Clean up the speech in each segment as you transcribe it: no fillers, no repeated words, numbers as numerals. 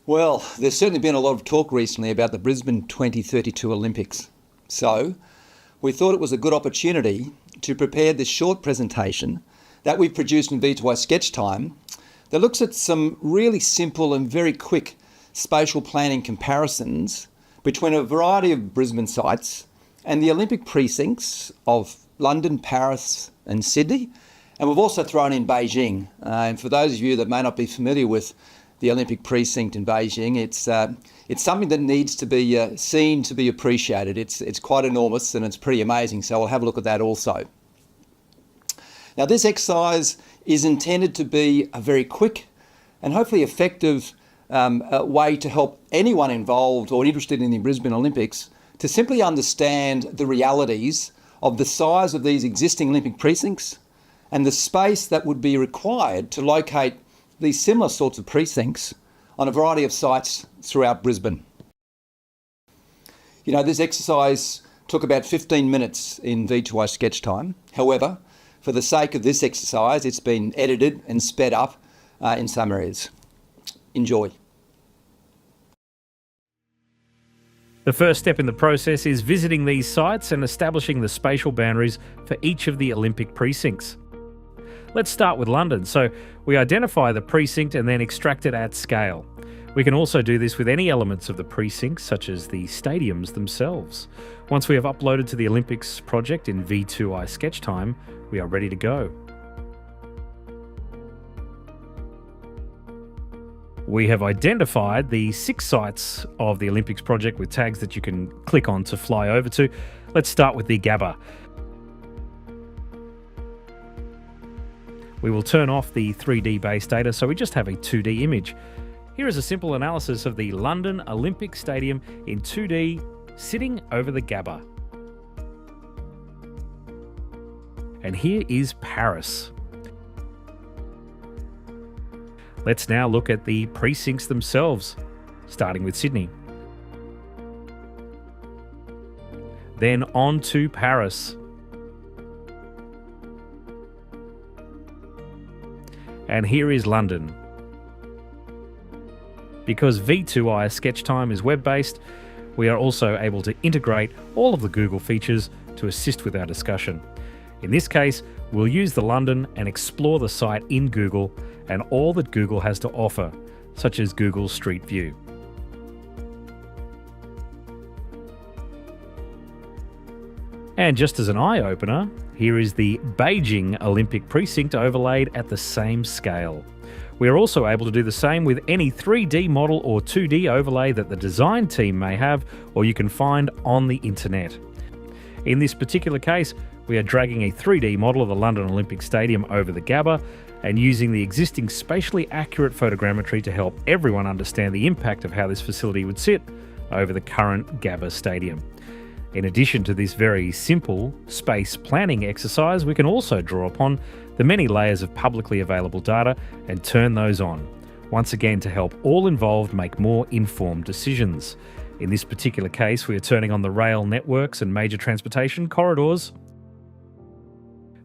Well, there's certainly been a lot of talk recently about the Brisbane 2032 Olympics. So, we thought it was a good opportunity to prepare this short presentation that we've produced in V2i Sketchtime that looks at some really simple and very quick spatial planning comparisons between a variety of Brisbane sites and the Olympic precincts of London, Paris and Sydney. And we've also thrown in Beijing. And for those of you that may not be familiar with the Olympic precinct in Beijing, it's something that needs to be seen to be appreciated. It's quite enormous and it's pretty amazing, so we'll have a look at that also. Now, this exercise is intended to be a very quick and hopefully effective way to help anyone involved or interested in the Brisbane Olympics to simply understand the realities of the size of these existing Olympic precincts and the space that would be required to locate these similar sorts of precincts on a variety of sites throughout Brisbane. You know, this exercise took about 15 minutes in V2i Sketchtime. However, for the sake of this exercise, it's been edited and sped up in some areas. Enjoy. The first step in the process is visiting these sites and establishing the spatial boundaries for each of the Olympic precincts. Let's start with London. So we identify the precinct and then extract it at scale. We can also do this with any elements of the precinct, such as the stadiums themselves. Once we have uploaded to the Olympics project in V2i Sketchtime, we are ready to go. We have identified the 6 sites of the Olympics project with tags that you can click on to fly over to. Let's start with the Gabba. We will turn off the 3D base data so we just have a 2D image. Here is a simple analysis of the London Olympic Stadium in 2D sitting over the Gabba. And here is Paris. Let's now look at the precincts themselves, starting with Sydney. Then on to Paris. And here is London. Because V2i Sketchtime is web-based, we are also able to integrate all of the Google features to assist with our discussion. In this case, we'll use the London and explore the site in Google and all that Google has to offer, such as Google Street View. And just as an eye-opener, here is the Beijing Olympic precinct overlaid at the same scale. We are also able to do the same with any 3D model or 2D overlay that the design team may have or you can find on the internet. In this particular case, we are dragging a 3D model of the London Olympic Stadium over the Gabba and using the existing spatially accurate photogrammetry to help everyone understand the impact of how this facility would sit over the current Gabba Stadium. In addition to this very simple space planning exercise, we can also draw upon the many layers of publicly available data and turn those on, once again to help all involved make more informed decisions. In this particular case, we are turning on the rail networks and major transportation corridors.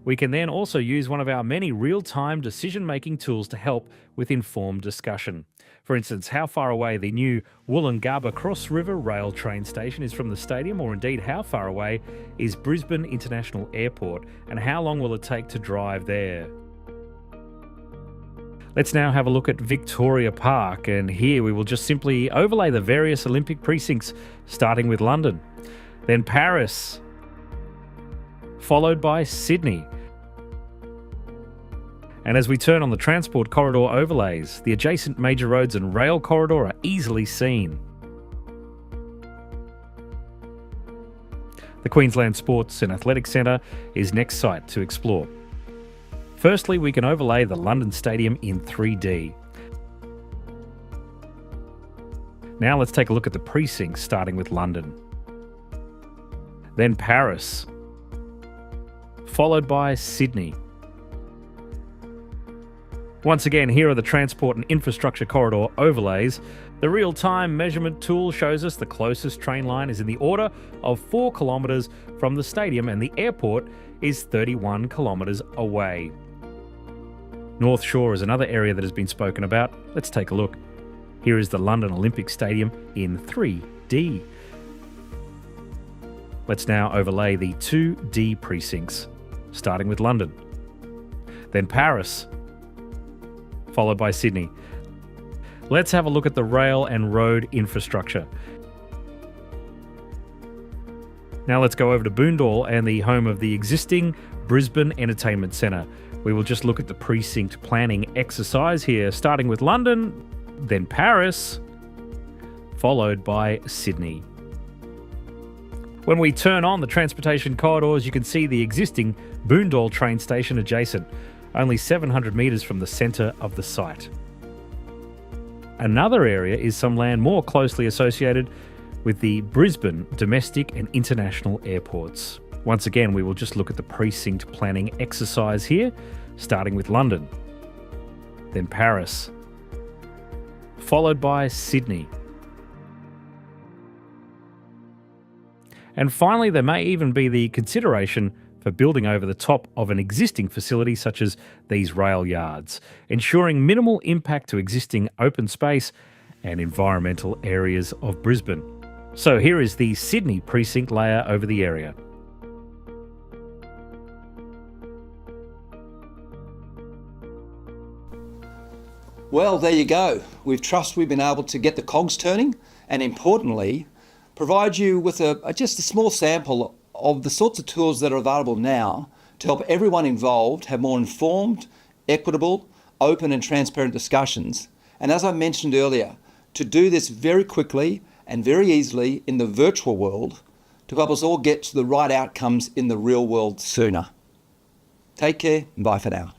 We can then also use one of our many real-time decision-making tools to help with informed discussion. For instance, how far away the new Wollongabba Cross River Rail train station is from the stadium, or indeed how far away is Brisbane International Airport, and how long will it take to drive there? Let's now have a look at Victoria Park, and here we will just simply overlay the various Olympic precincts, starting with London, then Paris, followed by Sydney. And as we turn on the transport corridor overlays, the adjacent major roads and rail corridor are easily seen. The Queensland Sports and Athletics Centre is next site to explore. Firstly, we can overlay the London Stadium in 3D. Now let's take a look at the precincts, starting with London. Then Paris, followed by Sydney. Once again, here are the transport and infrastructure corridor overlays. The real-time measurement tool shows us the closest train line is in the order of 4 kilometres from the stadium and the airport is 31 kilometres away. North Shore is another area that has been spoken about. Let's take a look. Here is the London Olympic Stadium in 3D. Let's now overlay the 2D precincts, starting with London, then Paris, followed by Sydney. Let's have a look at the rail and road infrastructure. Now let's go over to Boondall and the home of the existing Brisbane Entertainment Centre. We will just look at the precinct planning exercise here, starting with London, then Paris, followed by Sydney. When we turn on the transportation corridors, you can see the existing Boondall train station adjacent, only 700 metres from the centre of the site. Another area is some land more closely associated with the Brisbane domestic and international airports. Once again, we will just look at the precinct planning exercise here, starting with London, then Paris, followed by Sydney. And finally, there may even be the consideration for building over the top of an existing facility such as these rail yards, ensuring minimal impact to existing open space and environmental areas of Brisbane. So here is the Sydney precinct layer over the area. Well, there you go. We've been able to get the cogs turning and, importantly, provide you with just a small sample of the sorts of tools that are available now to help everyone involved have more informed, equitable, open and transparent discussions. And as I mentioned earlier, to do this very quickly and very easily in the virtual world to help us all get to the right outcomes in the real world sooner. Take care and bye for now.